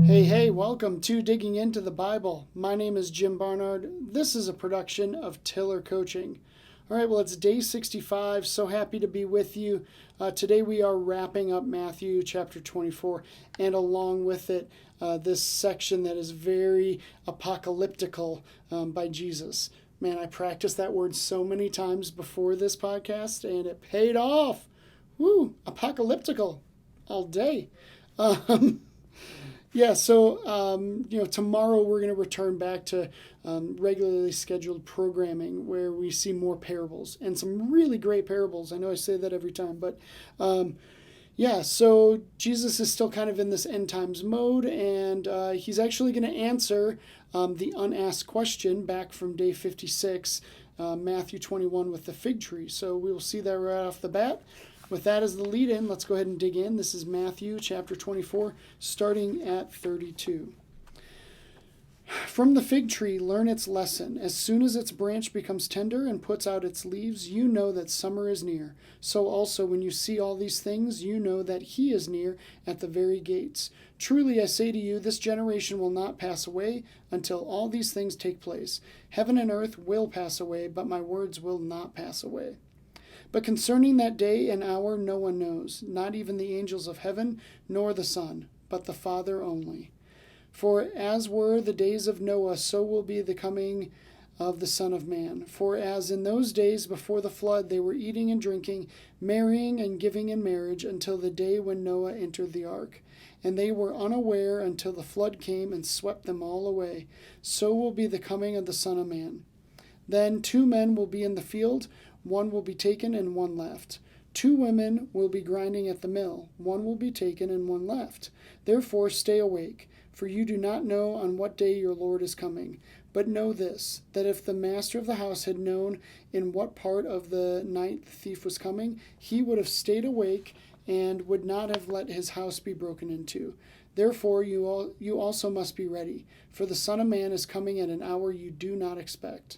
Hey, welcome to Digging Into the Bible. My name is Jim Barnard. This is a production of Tiller Coaching. All right, well, it's day 65. So happy to be with you. Today we are wrapping up Matthew chapter 24, and along with it, this section that is very apocalyptical by Jesus. Man, I practiced that word so many times before this podcast, and it paid off. Woo, apocalyptical all day. Um, Yeah, so tomorrow we're going to return back to regularly scheduled programming where we see more parables and some really great parables. I know I say that every time, but so Jesus is still kind of in this end times mode, and he's actually going to answer the unasked question back from day 56, Matthew 21 with the fig tree. So we will see that right off the bat. With that as the lead in, let's go ahead and dig in. This is Matthew chapter 24, starting at 32. From the fig tree, learn its lesson. As soon as its branch becomes tender and puts out its leaves, you know that summer is near. So also, when you see all these things, you know that he is near at the very gates. Truly, I say to you, this generation will not pass away until all these things take place. Heaven and earth will pass away, but my words will not pass away. But concerning that day and hour no one knows, not even the angels of heaven, nor the Son, but the Father only. For as were the days of Noah, so will be the coming of the Son of Man. For as in those days before the flood they were eating and drinking, marrying and giving in marriage, until the day when Noah entered the ark. And they were unaware until the flood came and swept them all away. So will be the coming of the Son of Man. Then 2 men will be in the field, one will be taken and one left. 2 women will be grinding at the mill, one will be taken and one left. Therefore stay awake, for you do not know on what day your Lord is coming. But know this, that if the master of the house had known in what part of the night the thief was coming, he would have stayed awake and would not have let his house be broken into. Therefore you also must be ready, for the Son of Man is coming at an hour you do not expect.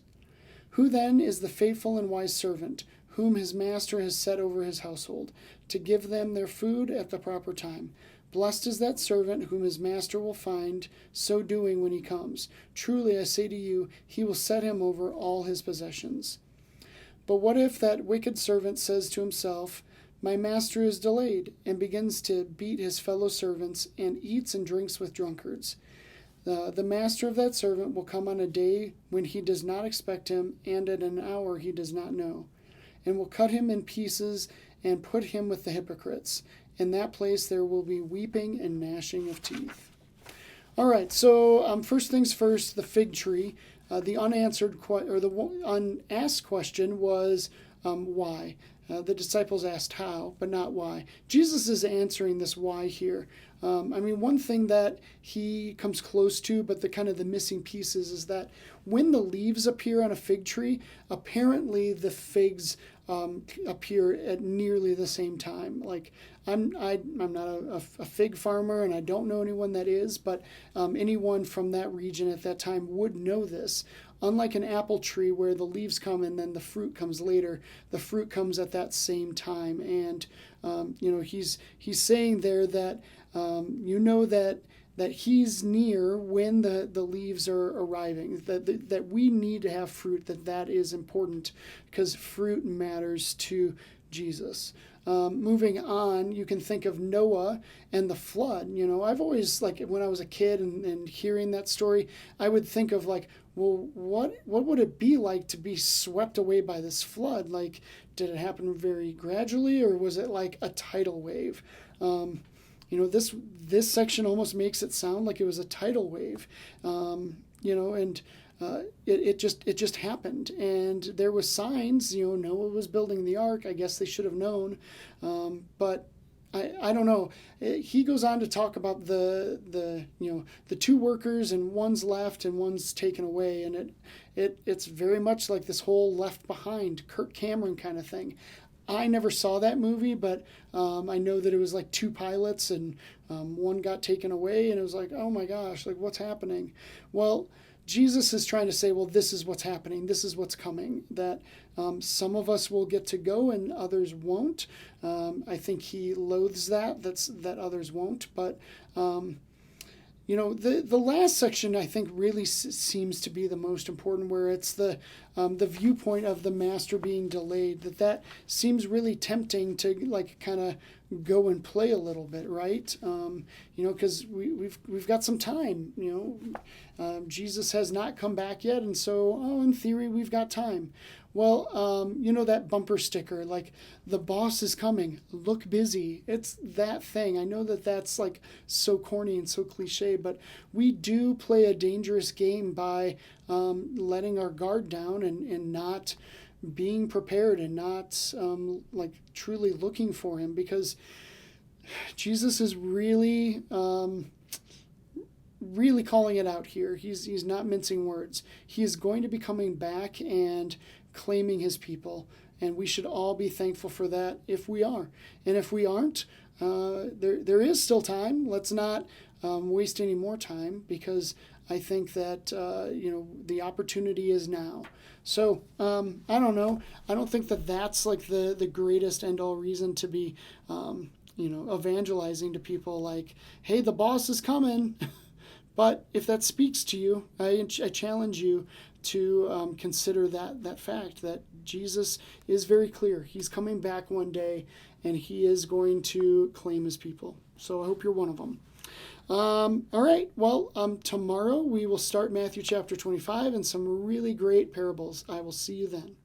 Who then is the faithful and wise servant, whom his master has set over his household, to give them their food at the proper time? Blessed is that servant whom his master will find so doing when he comes. Truly I say to you, he will set him over all his possessions. But what if that wicked servant says to himself, my master is delayed, and begins to beat his fellow servants, and eats and drinks with drunkards? The master of that servant will come on a day when he does not expect him, and at an hour he does not know, and will cut him in pieces and put him with the hypocrites. In that place there will be weeping and gnashing of teeth. All right, so first things first, the fig tree. The unasked question was why. The disciples asked how, but not why. Jesus is answering this why here. One thing that he comes close to, but the missing pieces, is that when the leaves appear on a fig tree, apparently the figs appear at nearly the same time. Like I'm not a fig farmer, and I don't know anyone that is, but anyone from that region at that time would know this. Unlike an apple tree where the leaves come and then the fruit comes later, the fruit comes at that same time. And he's saying there that that he's near when the leaves are arriving, that we need to have fruit, that is important because fruit matters to Jesus. Moving on, you can think of Noah and the flood. I've always, when I was a kid and hearing that story, I would think of well, what would it be like to be swept away by this flood? Did it happen very gradually, or was it like a tidal wave? This section almost makes it sound like it was a tidal wave, it just happened, and there was signs. Noah was building the ark. I guess they should have known, but I don't know. He goes on to talk about the 2 workers, and one's left and one's taken away, and it's very much like this whole Left Behind, Kirk Cameron kind of thing. I never saw that movie, but I know that it was 2 pilots, and one got taken away, and it was like, oh my gosh, what's happening? Well, Jesus is trying to say, well, this is what's happening. This is what's coming, that some of us will get to go and others won't. I think he loathes that others won't. But The last section I think really seems to be the most important, where it's the viewpoint of the master being delayed. That seems really tempting to like kind of go and play a little bit, right? Because we've got some time. Jesus has not come back yet, and so in theory we've got time. Well, that bumper sticker, like, the boss is coming, look busy. It's that thing. I know that that's like so corny and so cliche, but we do play a dangerous game by letting our guard down and not being prepared and not like truly looking for him, because Jesus is really really calling it out here. He's not mincing words. He is going to be coming back and claiming his people, and we should all be thankful for that if we are. And if we aren't, there is still time. Let's not waste any more time, because I think that the opportunity is now. So I don't know. I don't think that that's like the greatest end all reason to be evangelizing to people, like, hey, the boss is coming. But if that speaks to you, I challenge you to consider that fact, that Jesus is very clear. He's coming back one day, and he is going to claim his people. So I hope you're one of them. All right. Well, tomorrow we will start Matthew chapter 25 and some really great parables. I will see you then.